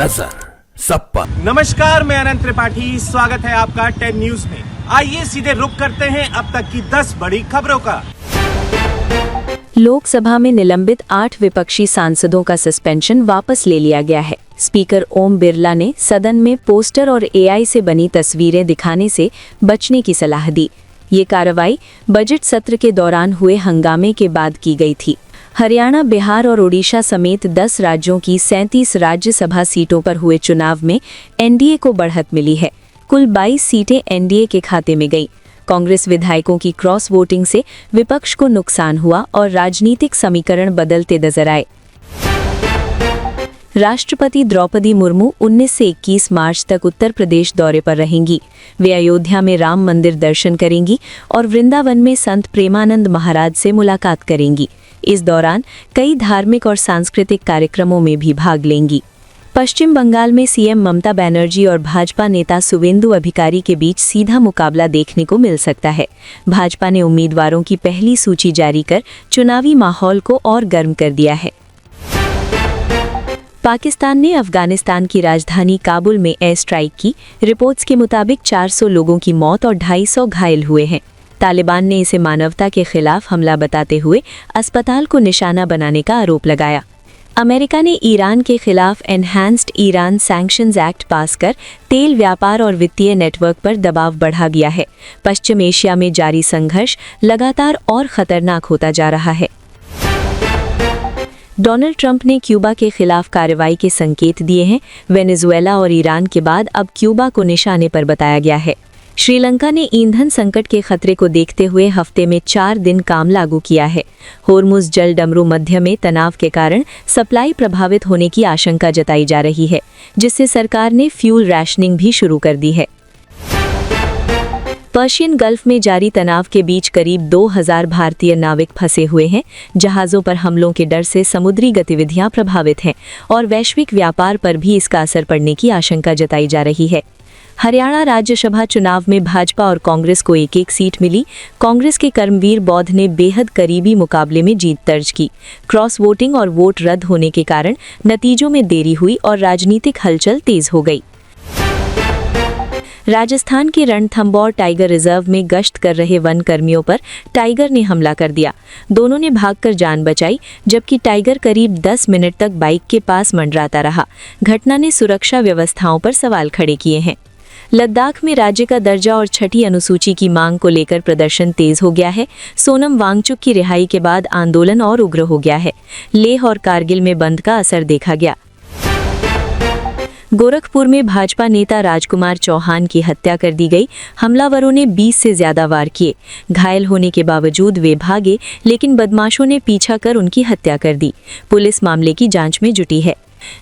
नजर सब पर। नमस्कार, मैं अनंत त्रिपाठी, स्वागत है आपका 10 न्यूज में। आइए सीधे रुख करते हैं अब तक की 10 बड़ी खबरों का। लोकसभा में निलंबित 8 विपक्षी सांसदों का सस्पेंशन वापस ले लिया गया है। स्पीकर ओम बिरला ने सदन में पोस्टर और एआई से बनी तस्वीरें दिखाने से बचने की सलाह दी। ये कार्रवाई बजट सत्र के दौरान हुए हंगामे के बाद की गई थी। हरियाणा, बिहार और ओडिशा समेत 10 राज्यों की 37 राज्यसभा सीटों पर हुए चुनाव में एनडीए को बढ़त मिली है। कुल 22 सीटें एनडीए के खाते में गईं। कांग्रेस विधायकों की क्रॉस वोटिंग से विपक्ष को नुकसान हुआ और राजनीतिक समीकरण बदलते नजर आए। राष्ट्रपति द्रौपदी मुर्मू 19 से 21 मार्च तक उत्तर प्रदेश दौरे पर रहेंगी। वे अयोध्या में राम मंदिर दर्शन करेंगी और वृंदावन में संत प्रेमानंद महाराज से मुलाकात करेंगी। इस दौरान कई धार्मिक और सांस्कृतिक कार्यक्रमों में भी भाग लेंगी। पश्चिम बंगाल में सीएम ममता बनर्जी और भाजपा नेता सुवेंदु अधिकारी के बीच सीधा मुकाबला देखने को मिल सकता है। भाजपा ने उम्मीदवारों की पहली सूची जारी कर चुनावी माहौल को और गर्म कर दिया है। पाकिस्तान ने अफगानिस्तान की राजधानी काबुल में एयर स्ट्राइक की। रिपोर्ट्स के मुताबिक 400 लोगों की मौत और 250 घायल हुए हैं। तालिबान ने इसे मानवता के खिलाफ हमला बताते हुए अस्पताल को निशाना बनाने का आरोप लगाया। अमेरिका ने ईरान के खिलाफ एनहांस्ड ईरान सैंक्शंस एक्ट पास कर तेल व्यापार और वित्तीय नेटवर्क पर दबाव बढ़ा दिया है। पश्चिम एशिया में जारी संघर्ष लगातार और खतरनाक होता जा रहा है। डोनाल्ड ट्रंप ने क्यूबा के खिलाफ कार्रवाई के संकेत दिए हैं। वेनेजुएला और ईरान के बाद अब क्यूबा को निशाने पर बताया गया है। श्रीलंका ने ईंधन संकट के खतरे को देखते हुए हफ्ते में 4 दिन काम लागू किया है। होर्मुज जल डमरू मध्य में तनाव के कारण सप्लाई प्रभावित होने की आशंका जताई जा रही है, जिससे सरकार ने फ्यूल रैशनिंग भी शुरू कर दी है। पर्शियन गल्फ में जारी तनाव के बीच करीब 2000 भारतीय नाविक फंसे हुए हैं। जहाज़ों पर हमलों के डर से समुद्री गतिविधियां प्रभावित हैं और वैश्विक व्यापार पर भी इसका असर पड़ने की आशंका जताई जा रही है। हरियाणा राज्यसभा चुनाव में भाजपा और कांग्रेस को एक सीट मिली। कांग्रेस के कर्मवीर बौद्ध ने बेहद करीबी मुकाबले में जीत दर्ज की। क्रॉस वोटिंग और वोट रद्द होने के कारण नतीजों में देरी हुई और राजनीतिक हलचल तेज हो गई। राजस्थान के रणथंभौर टाइगर रिजर्व में गश्त कर रहे वन कर्मियों पर टाइगर ने हमला कर दिया। दोनों ने भागकर जान बचाई, जबकि टाइगर करीब 10 मिनट तक बाइक के पास मंडराता रहा। घटना ने सुरक्षा व्यवस्थाओं पर सवाल खड़े किए हैं। लद्दाख में राज्य का दर्जा और 6ठी अनुसूची की मांग को लेकर प्रदर्शन तेज हो गया है। सोनम वांगचुक की रिहाई के बाद आंदोलन और उग्र हो गया है। लेह और कारगिल में बंद का असर देखा गया। गोरखपुर में भाजपा नेता राजकुमार चौहान की हत्या कर दी गई। हमलावरों ने 20 से ज्यादा वार किए। घायल होने के बावजूद वे भागे, लेकिन बदमाशों ने पीछा कर उनकी हत्या कर दी। पुलिस मामले की जांच में जुटी है।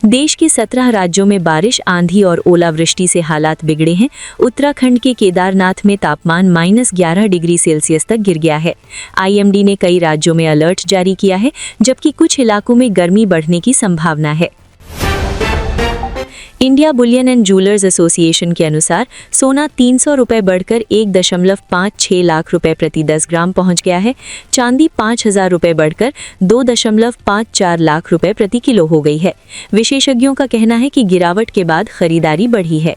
देश के 17 राज्यों में बारिश, आंधी और ओलावृष्टि से हालात बिगड़े हैं। उत्तराखंड के केदारनाथ में तापमान -11 डिग्री सेल्सियस तक गिर गया है। आईएमडी ने कई राज्यों में अलर्ट जारी किया है, जबकि कुछ इलाकों में गर्मी बढ़ने की संभावना है। India Boolean and jewellers association के अनुसार सोना 300 रुपये बढ़कर 1.56 लाख रुपए प्रति 10 ग्राम पहुंच गया है। चांदी 5000 रुपये बढ़कर 2.54 लाख रुपए प्रति किलो हो गई है। विशेषज्ञों का कहना है कि गिरावट के बाद खरीदारी बढ़ी है।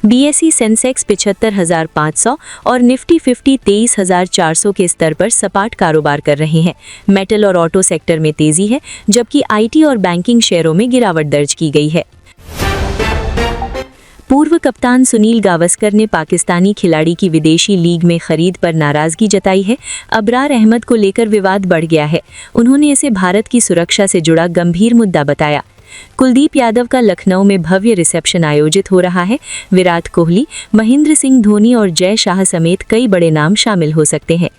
बीएसई सेंसेक्स 75,500 और निफ्टी 50 23,400 के स्तर पर सपाट कारोबार कर रहे हैं। मेटल और ऑटो सेक्टर में तेजी है, जबकि आईटी और बैंकिंग शेयरों में गिरावट दर्ज की गई है। पूर्व कप्तान सुनील गावस्कर ने पाकिस्तानी खिलाड़ी की विदेशी लीग में खरीद पर नाराजगी जताई है। अबरार अहमद को लेकर विवाद बढ़ गया है। उन्होंने इसे भारत की सुरक्षा से जुड़ा गंभीर मुद्दा बताया। कुलदीप यादव का लखनऊ में भव्य रिसेप्शन आयोजित हो रहा है। विराट कोहली, महेंद्र सिंह धोनी और जय शाह समेत कई बड़े नाम शामिल हो सकते हैं।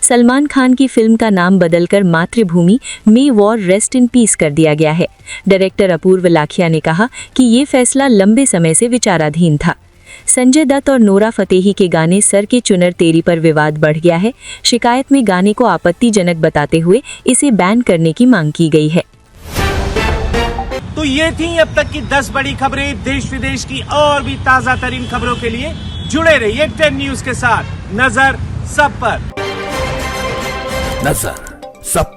सलमान खान की फिल्म का नाम बदलकर मातृभूमि मे वॉर रेस्ट इन पीस कर दिया गया है। डायरेक्टर अपूर्व लाखिया ने कहा कि ये फैसला लंबे समय से विचाराधीन था। संजय दत्त और नोरा फतेही के गाने सर के चुनर तेरी पर विवाद बढ़ गया है। शिकायत में गाने को आपत्तिजनक बताते हुए इसे बैन करने की मांग की गई है। तो ये थी अब तक की 10 बड़ी खबरें। देश विदेश की और भी ताजा तरीन खबरों के लिए जुड़े रहिए 10 न्यूज के साथ। नजर सब पर। नजर सब पर।